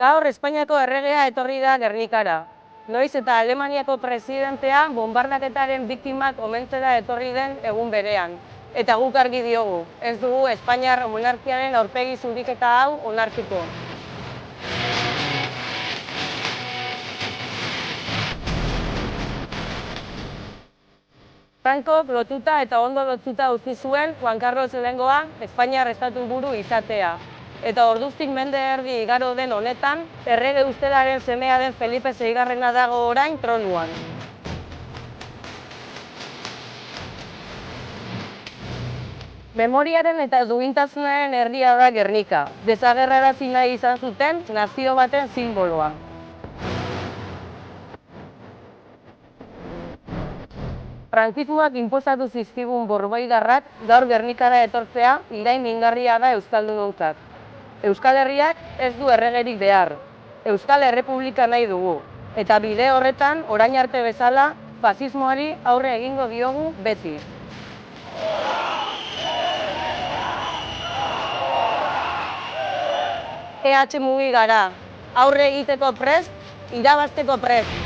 Gaur Espainiako erregea etorri da Gernikara. Noiz eta Alemaniako presidentea bonbardaketaren biktimak omentzera etorri den egun berean. Eta guk argi diogu, ez dugu Espainiar monarkiaren aurpegi zuriketa hau onartuko. Frankok lotuta eta ondo lotuta utzi zuen Juan Carlos lehenengoa Espainiar estatuburu izatea. Eta orduztik mende erdi igaro den honetan, errege ustelaren semea den Felipe Seigarrena dago orain tronuan. Memoriaren eta duintasunaren herria da Gernika. Desagerrarazi nahi izan zuten nazio baten sinboloa. Frankismoak inposatu zizkigun borboidarrak gaur Gernikara etortzea irain mingarria da euskaldunontzat. Euskal Herriak ez du erregerik behar. Euskal Errepublika nahi dugu. Eta bide horretan, orain arte bezala, fasismoari aurre egingo diogu beti. EH mugi gara. Aurre egiteko prest, irabazteko prest.